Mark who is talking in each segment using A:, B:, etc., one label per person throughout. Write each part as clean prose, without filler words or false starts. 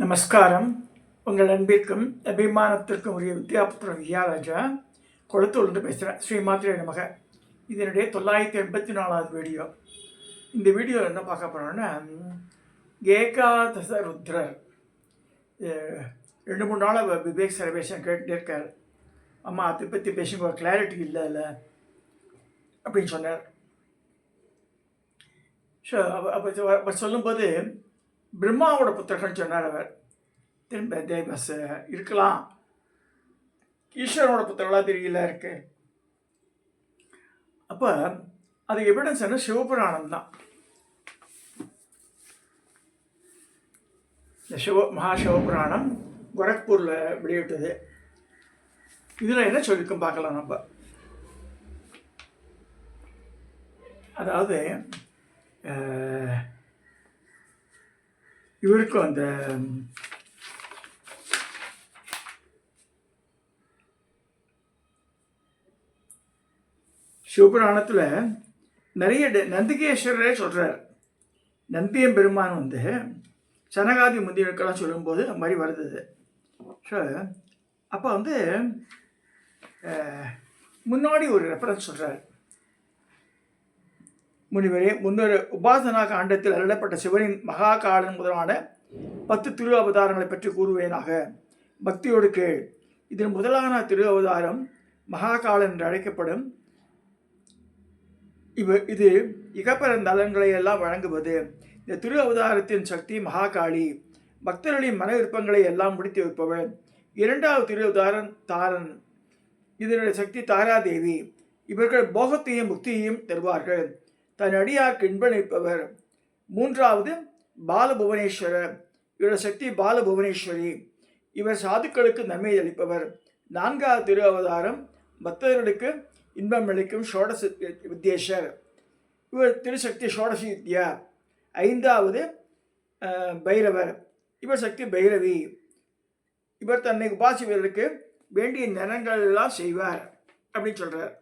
A: நமஸ்காரம். உங்கள் அன்பிற்கும் அபிமானத்திற்கும் உரிய வித்யாபுத்திர வித்யாராஜா கொளத்தூர்லேருந்து பேசுகிறேன். ஸ்ரீமாத்திரை நமக. இதனுடைய 984வது வீடியோ. இந்த வீடியோவில் என்ன பார்க்க போகிறோன்னா, ஏகாதச ருத்ரர் 2-3 நாளாக விவேக் சர்வேஷன் கேட்டுட்டே இருக்கார். அம்மா அதை பற்றி பேசுங்க, ஒரு கிளாரிட்டி இல்லை அப்படின்னு சொன்னார். ஸோ அப்போ சொல்லும்போது பிரம்மாவோட புத்தகம்னு சொன்னார் அவர். திரும்ப தேவஸ் இருக்கலாம், ஈஸ்வரனோட புத்தகங்களாக தெரியல இருக்கு. அப்போ அது எவிடன்ஸ் என்ன, சிவபுராணம் தான். இந்த மகா சிவபுராணம் கோரக்பூரில் வெளியிட்டது. இதில் என்ன சொல்லியிருக்கும் பார்க்கலாம் நம்ம. அதாவது இவருக்கும் அந்த சிவபுராணத்தில் நிறைய நந்திகேஸ்வரரே சொல்கிறார். நந்தியம் பெருமான் சனகாதி முந்தியனுக்கெல்லாம் சொல்லும்போது அந்த மாதிரி வருது. ஸோ அப்போ முன்னாடி ஒரு ரெஃபரன்ஸ் சொல்கிறார். முனிவரே, முன்னொரு உபாசனா காண்டத்தில் அருளப்பட்ட சிவனின் மகாகாலன் முதலான 10 திரு அவதாரங்களை பற்றி கூறுவேனாக. பக்தியோடு கேள். இதில் முதலான திரு அவதாரம் மகாகாலன் என்று அழைக்கப்படும். இது இகப்பெருந்தலன்களை எல்லாம் வழங்குவது. இந்த திரு அவதாரத்தின் சக்தி மகாகாளி, பக்தர்களின் மன விருப்பங்களை எல்லாம் முடித்து வைப்பவள். 2வது திரு அவதாரம் தாரன், இதனுடைய சக்தி தாராதேவி. இவர்கள் போகத்தையும் முக்தியையும் தருவார்கள், தன் அடியாருக்கு இன்பளிப்பவர். 3வது பாலபுவனேஸ்வரர், இவருடைய சக்தி பாலபுவனேஸ்வரி. இவர் சாதுக்களுக்கு நன்மை அளிப்பவர். 4வது திரு அவதாரம் பக்தர்களுக்கு இன்பம் அளிக்கும் ஷோடச வித்யேஸ்வர், இவர் திருசக்தி ஷோடசி வித்யா. 5வது பைரவர், இவர் சக்தி பைரவி. இவர் தன்னை உபாசிவர்களுக்கு வேண்டிய நலன்கள் எல்லாம் செய்வார் அப்படின்னு சொல்றார்.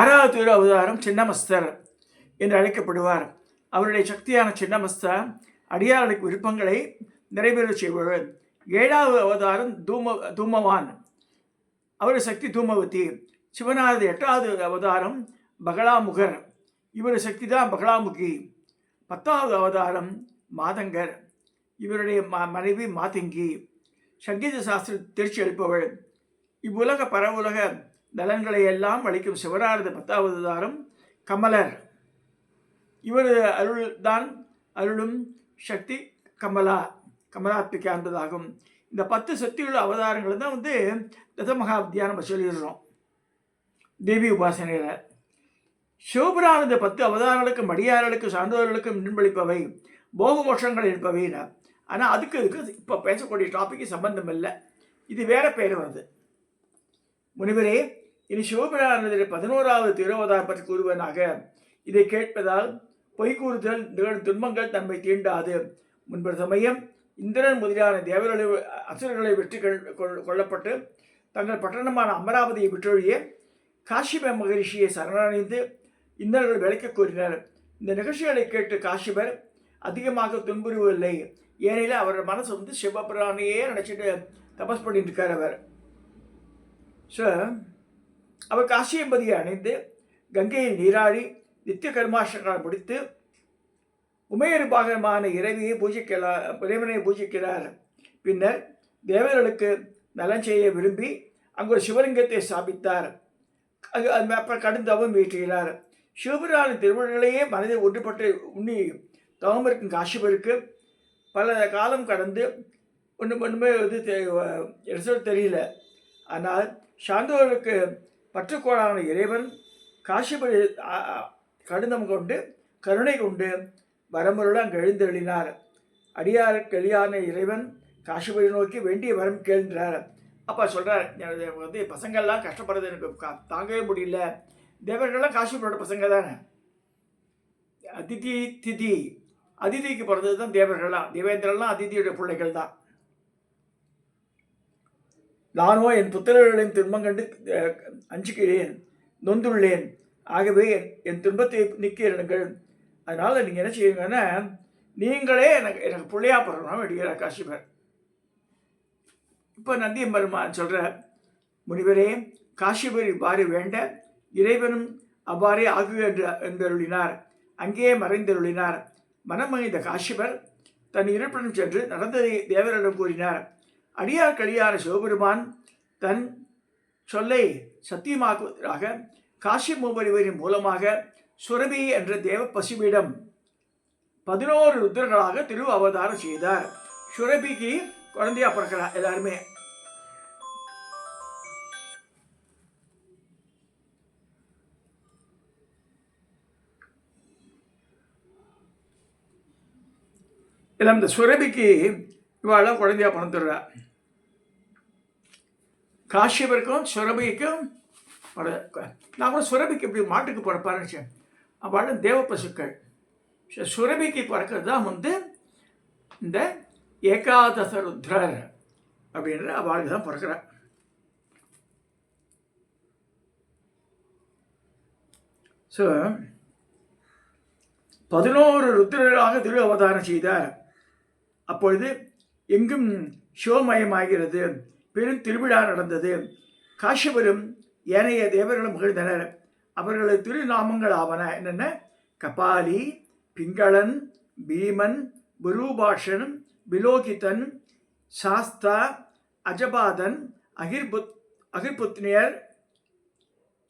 A: 6வது திரு அவதாரம் சின்னமஸ்தர் என்று அழைக்கப்படுவார். அவருடைய சக்தியான சின்னமஸ்தா அடியார்களுக்கு விருப்பங்களை நிறைவேற செய்பவர். 7வது அவதாரம் தூமவான், அவருடைய சக்தி தூமவதி. சிவனாரது 8வது அவதாரம் பகலாமுகர், இவருடைய சக்தி தான் பகலாமுகி. 10வது அவதாரம் மாதங்கர், இவருடைய மனைவி மாதங்கி. சங்கீத சாஸ்திர திருச்சி அளிப்பவள். இவ்வுலக பரவுலக நலன்களை எல்லாம் அளிக்கும் சிவனாரது 10வது அவதாரம் கமலர், இவர் அருளும் சக்தி கமலாத்மிகா என்பதாகும். இந்த 10 சக்தியுள்ள அவதாரங்கள் தான் தசமகாவித்யா நம்ம சொல்லிடுறோம் தேவி உபாசனையில். சிவபுராண 10 அவதாரங்களுக்கும் அடியார்களுக்கும் சான்றோர்களுக்கும் நின்பளிப்பவை, போக மோஷங்கள் இருப்பவை. ஆனால் அதுக்கு இப்போ பேசக்கூடிய டாபிக்கு சம்பந்தம் இல்லை, இது வேற பேர் வருது. முனிவரே, இனி சிவபுராணத்தில் 11வது திருவதாரம் பற்றி கூறுவனாக. இதை கேட்பதால் பொய் கூறுதல் நிகழும் துன்பங்கள் தன்மை தீண்டாது. முன்பு சமயம் இந்திரன் முதலான தேவர்களை அசுரர்களை வெற்றி கொள்ளப்பட்டு தங்கள் பட்டணமான அமராவதியை விட்டொழிய காசிப மகரிஷியை சரணடைந்து இந்திரர்கள் விளக்க கூறினர். இந்த நிகழ்ச்சிகளை கேட்டு காசிபர் அதிகமாக துன்புறுவதில்லை. ஏனெனில் அவரோட மனசு சிவபுராணையே நினைச்சிட்டு தபஸ் பண்ணிட்டு இருக்கார் அவர். ஸோ அவர் காசியம்பதியை அணிந்து கங்கையை நீராடி நித்திய கர்மாஷங்களை முடித்து உமையர் பாகமான இறைவனை பூஜிக்கிறார். பின்னர் தேவர்களுக்கு நலன் செய்ய விரும்பி அங்கு ஒரு சிவலிங்கத்தை ஸ்தாபித்தார். அப்புறம் கடுந்தவம் ஏற்றுகிறார். சிவபுராண திருமணங்களையே மனதில் ஒன்றுபட்டு உண்ணி தவம் இருக்கும் காசிபருக்கு பல காலம் கடந்து ஒன்றுமே ரிசல்ட் தெரியல. ஆனால் சாந்தோருக்கு பற்றுக்கோளான இறைவன் காசிபரை கடிதம் கொண்டு கருணை கொண்டு வரமுருள் அங்கு எழுந்தெழினார். அடியாருக்கு எளியான இறைவன் காசிபரை நோக்கி வேண்டிய வரம் கேள்கிறார். அப்போ சொல்கிறார், பசங்கள்லாம் கஷ்டப்படுறது எனக்கு தாங்கவே முடியல. தேவர்கள்லாம் காசிபரோட பசங்க தானே. அதிதிக்கு பிறந்தது தான் தேவர்கள்லாம். தேவேந்திரன்லாம் அதிதியோட பிள்ளைகள் தான். நானோ என் புத்திரர்களின் துன்பம் கண்டு அஞ்சுகிறேன், நொந்துள்ளேன். ஆகவே என் துன்பத்தை நீக்கிடுங்கள். அதனால் நீங்கள் என்ன செய்யுங்கன்னா நீங்களே எனக்கு பிள்ளையா பிறக்கணும் அப்படிங்கிற காசிபர். இப்போ நந்தியம்பெருமான் சொல்கிற, முனிவரே காசிபர் இவ்வாறு வேண்ட இறைவனும் அவ்வாறே ஆகுக என்றருளினார். அங்கே மறைந்தருளினார். மனமகிழ்ந்த காசிபர் தன் இருப்பிடம் சென்று நடந்ததை தேவரிடம் கூறினார். அடியார் கடியார சிவபெருமான் தன் சொல்லை சத்தியமாக்குவதற்காக காசி மூவரிவரின் மூலமாக சுரபி என்ற தேவ பசுவிடம் 11 ருத்ரர்களாக திரு அவதாரம் செய்தார். சுரபிக்கு குழந்தையா பிறக்கிறார் எல்லாருமே. எல்லாம் இந்த சுரபிக்கு இவாளெல்லாம் குழந்தையா பிறந்துடுறா. காஷ்யபருக்கும் சுரபிக்கும் நான் கூட சுரபிக்கு இப்படி மாட்டுக்கு பிறப்பாருன்னு அவள் தேவ பசுக்கள். சுரபிக்கு பிறக்கிறது தான் இந்த ஏகாதச ருத்ரர் அப்படின்ற அவளுக்கு தான் பிறக்கிறார். ஸோ 11 ருத்ரராக திரு அவதாரம் செய்தார். அப்பொழுது எங்கும் சிவமயமாகிறது. பெரும் திருவிழா நடந்தது. காஷ்யபரும் ஏனைய தேவர்களும் மகிழ்ந்தனர். அவர்களது திருநாமங்கள் ஆவன என்னென்ன? கபாலி, பிங்களன், பீமன், புரூபாஷன், விலோகிதன், சாஸ்தா, அஜபாதன், அகிர்புத்னியர்,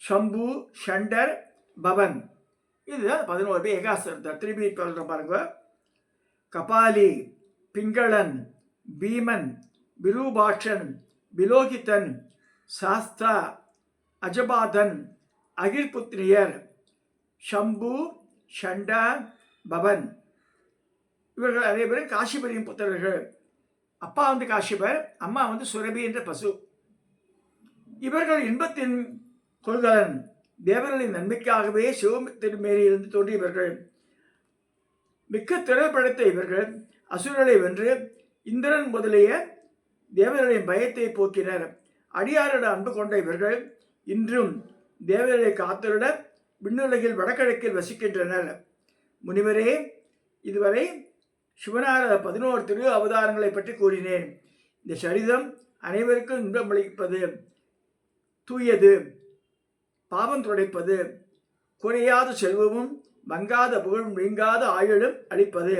A: சம்பு, ஷண்டர், பவன். இதுதான் 11 பேர். ஏகாசர் திருப்பி பாருங்க. கபாலி, பிங்களன், பீமன், விரூபாட்சன், விலோகிதன், சாஸ்தா, அஜபாதன், அகிர்புத்னியர், சம்பு, ஷண்டா, பவன். இவர்கள் நிறைய பேர் காசிபரின் புத்திரர்கள். அப்பா காசிபர், அம்மா சுரபி என்ற பசு. இவர்கள் இன்பத்தின் கொள்கலன். தேவர்களின் நன்மைக்காகவே சிவத்திருமேனியிலிருந்து தோன்றியவர்கள். மிக்க திறன் படைத்த இவர்கள் அசுரர்களை வென்று இந்திரன் முதலிய தேவர்களின் பயத்தை போக்கினர். அடியாரோட அன்பு கொண்ட இவர்கள் இன்றும் தேவர்களை காத்தருட விண்ணுலகில் வடகிழக்கில் வசிக்கின்றனர். முனிவரே, இதுவரை சிவனார 11 திரு அவதாரங்களை பற்றி கூறினேன். இந்த சரிதம் அனைவருக்கும் இன்பமளிப்பது, தூயது, பாவம் துடைப்பது, குறையாத செல்வமும் மங்காத புகழும் நீங்காத ஆயுளும் அளிப்பது,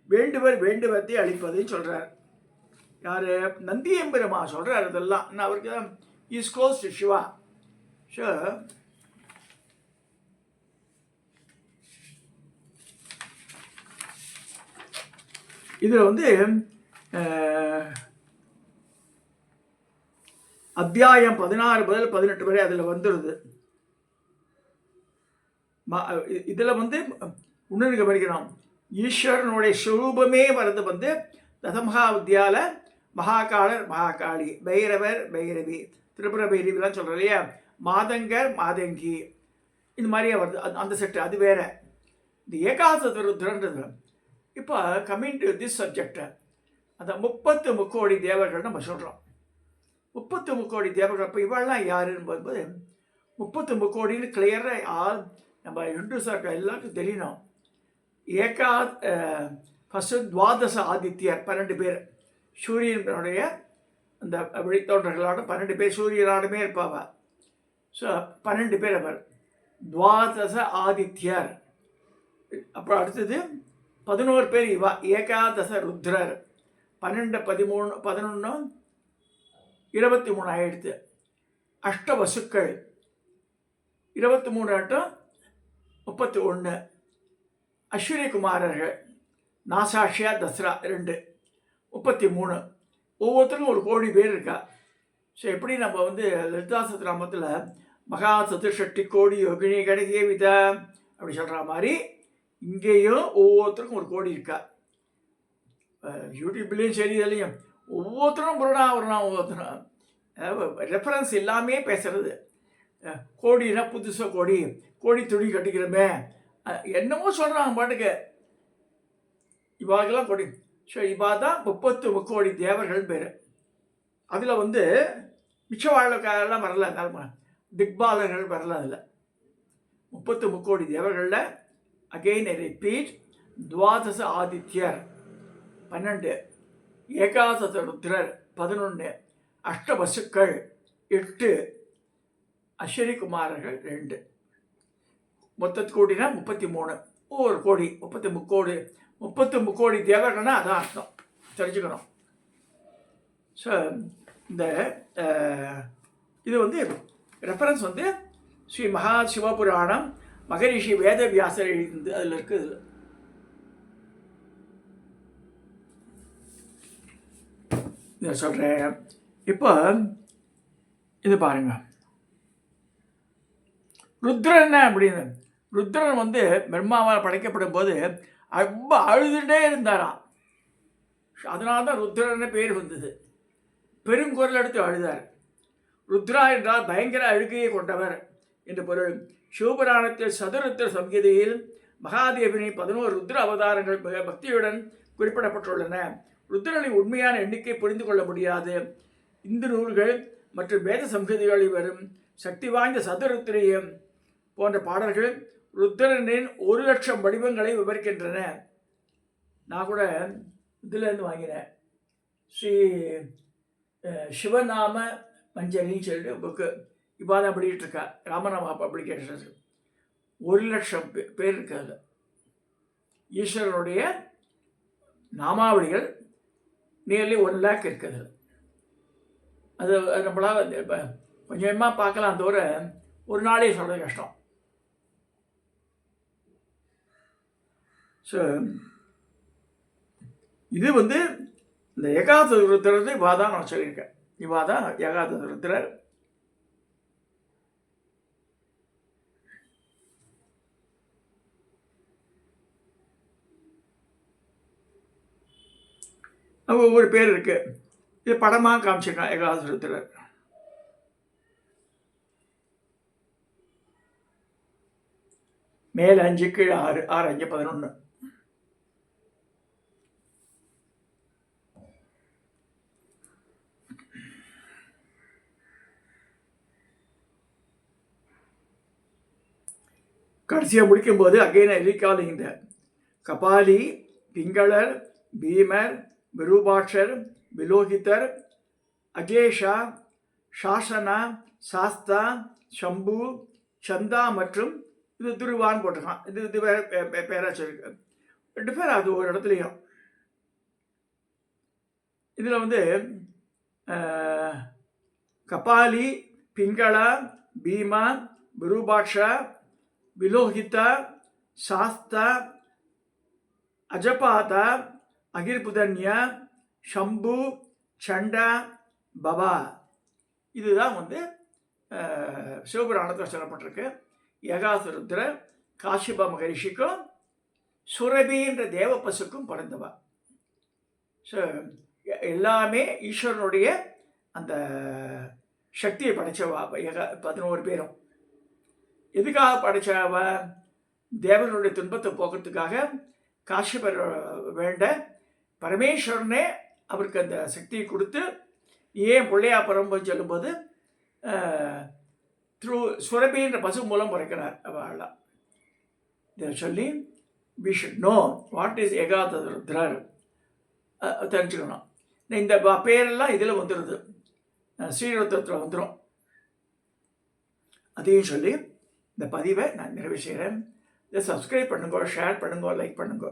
A: வேண்டுவர் வேண்டுவத்தை அளிப்பதுன்னு சொல்றார். யாரு? நந்தியம்பெருமா சொல்றார். இதெல்லாம் அவருக்கு is close to Shiva. So இதில் அத்தியாயம் 16 முதல் 18 வரை அதில் வந்துடுது. இதில் உணர்ந்து கவனிக்கிறோம். ஈஸ்வரனுடைய ஸ்வரூபமே வருது தசமகா வித்யால மகாகாலர், மகாகாளி, பைரவர், பைரவி, திரிபுர பைரவிலாம் சொல்கிறோம் இல்லையா? மாதங்கர், மாதங்கி, இந்த மாதிரியே வருது. அந்த செட்டு அது வேற. இந்த ஏகாதச ருத்ரன்றது. இப்போ கம்மிங் டு திஸ் சப்ஜெக்ட், அந்த 30 முக்கோடி தேவர்கள் நம்ம சொல்கிறோம். 30 முக்கோடி தேவர்கள். இப்போ இவெல்லாம் யாருன்னு போகும்போது 30 முக்கோடின்னு கிளியராக நம்ம இன்ட்ரூஸாக எல்லாருக்கும் தெரியணும். ஃபஸ்ட்டு துவாதச ஆதித்யர் 12 பேர். சூரியனுடைய அந்த வழித்தோன்றர்களோட 12 பேர் சூரியனாலுமே இருப்பாங்க. ஸோ 12 பேர் அவர் துவாதச ஆதித்யர். அப்புறம் அடுத்தது 11 பேர் இவா ஏகாதச ருத்ரர். 12, 13, 11, 23 ஆயிடுத்து. அஷ்டவசுக்கள் 23 ஆட்டம் 31. அஸ்வினி குமாரர்கள் நாசாஷியா, தசரா 2, 33. ஒவ்வொருத்தருக்கும் ஒரு கோடி பேர் இருக்கா. ஸோ எப்படி நம்ம லலிதா சத்ராமத்தில் மகா சதுர்ஷட்டி கோடி யோகினி கணக்கே விதா அப்படி சொல்கிற மாதிரி இங்கேயும் ஒவ்வொருத்தருக்கும் ஒரு கோடி இருக்கா. யூடியூப்லேயும் சரி, இதுலேயும் ஒவ்வொருத்தரும் ஒவ்வொருத்தரும் ரெஃபரன்ஸ் எல்லாமே பேசுகிறது. கோடினா புதுசாக கோடி துணி கட்டிக்கிறோமே என்னமோ சொல்கிறாங்க பாட்டுக்கு. இவாளுக்கெல்லாம் கோடி. ஸோ இவா தான் 30 முக்கோடி தேவர்கள் பேர். அதில் மிச்ச வாழ்க்கையெல்லாம் வரல, திக்பாலர்கள் வரல. அதில் 33 தேவர்களில் அகெயின் ரிப்பீட் துவாதச ஆதித்யர் 12, ஏகாதச ருத்ரர் 11, அஷ்டவசுக்கள் 8, அஸ்வினி குமாரர்கள் 2. மொத்தத்து கோடினா 33. ஒவ்வொரு கோடி 33 கோடி தேவர்கள்னா அதான் அர்த்தம், தெரிஞ்சுக்கணும். ஸோ இந்த இது வந்து ரெஃபரன்ஸ் வந்து ஸ்ரீ மகா சிவபுராணம் மகரிஷி வேதவியாசர் எழுதிந்து அதில் இருக்குது. இதை சொல்கிறேன். இப்போ இது பாருங்க, ருத்ரன் அப்படின்னு. ருத்ரன் வந்து பிரம்மாவால் படைக்கப்படும் போது ரொம்ப அழுதுகிட்டே இருந்தாராம். அதனால தான் ருத்ரன்னு பேர் வந்தது. பெருங்குரல் எடுத்து அழுதார். ருத்ரா என்றால் பயங்கர அழுகையை கொண்டவர் என்று பொருள். சிவபுராணத்தில் சதுருத்ர சம்ஹிதையில் மகாதேவனின் 11 ருத்ர அவதாரங்கள் பக்தியுடன் குறிப்பிடப்பட்டுள்ளன. ருத்ரனின் உண்மையான எண்ணிக்கை புரிந்து கொள்ள முடியாது. இந்து நூல்கள் மற்றும் வேத சம்ஹிதைகளில் வரும் சக்தி வாய்ந்த சதுருத்திரியம் போன்ற பாடல்கள் ருத்ரனின் 1,00,000 வடிவங்களை விவரிக்கின்றன. நான் கூட இதிலேருந்து வாங்கினேன். ஸ்ரீ சிவநாம மஞ்சரின்னு சொல்லிட்டு புக்கு இப்போ தான் படிக்கிட்டு இருக்கா, ராமநாமா பப்ளிகேஷன்ஸ். 1,00,000 பேர் இருக்காது. ஈஸ்வரனுடைய நாமாவளிகள் நியர்லி 1,00,000 இருக்குது. அது நம்மளால் கொஞ்சமாக பார்க்கலாம் தவிர ஒரு நாளே சொல்கிறது கஷ்டம். ஸோ இது வந்து இந்த ஏகாதச ருத்ரர் இவா தான் நான் சொல்லியிருக்கேன். இவா தான் ஏகாதச ருத்ரர். ஒவ்வொரு பேர் இருக்கு. இது படமாக காமிச்சிருக்கான் ஏகாதச ருத்ரர். மேல் 5 கீழே 6, 6, 5, 11. கடைசியாக முடிக்கும்போது அகைன் ரீகாலிங் த கபாலி, பிங்களர், பீமர், விரூபாட்சர், விலோகிதர், அஜேஷா, சாசனா, சாஸ்தா, சம்பு, சந்தா மற்றும் இது துருவான்னு போட்டிருக்கான். இது வேற பேராச்சும் இருக்கு. 2 பேர் அது ஒரு இடத்துலையும். இதில் வந்து கபாலி, பிங்களா, பீமா, விரூபாட்சா, விலோகிதா, சாஸ்தா, அஜபாதா, அகிர்புதன்யா, சம்பு, சண்டா, பபா, இதுதான் வந்து சிவபுராணத்தில் சொல்லப்பட்டிருக்கு. ஏகாதச ருத்ரர் காசிப மகரிஷிக்கும் சுரபின்ற தேவ பசுக்கும் பிறந்தவா. ஸோ எல்லாமே ஈஸ்வரனுடைய அந்த சக்தியை படைச்சவா. 11 பேரும் எதுக்காக படைச்சவா? தேவனுடைய துன்பத்தை போக்குறதுக்காக. காசிபர் வேண்ட பரமேஸ்வரனே அவருக்கு அந்த சக்தியை கொடுத்து ஏன் பிள்ளையா பரம்பு சொல்லும்போது த்ரூ சுரபின்ற பசு மூலம் பிறக்கிறார் அவளாம். இதை சொல்லி we should know what is ஏகாதச ருத்ரர் தெரிஞ்சுக்கணும். இந்த பேரெல்லாம் இதில் வந்துடுது, ஸ்ரீருத்ரத்தில் வந்துடும். அதையும் சொல்லி இந்த பதிவை நான் நிறைவு செய்கிறேன். இதை சப்ஸ்கிரைப் பண்ணுங்க, ஷேர் பண்ணுங்க, லைக் பண்ணுங்க.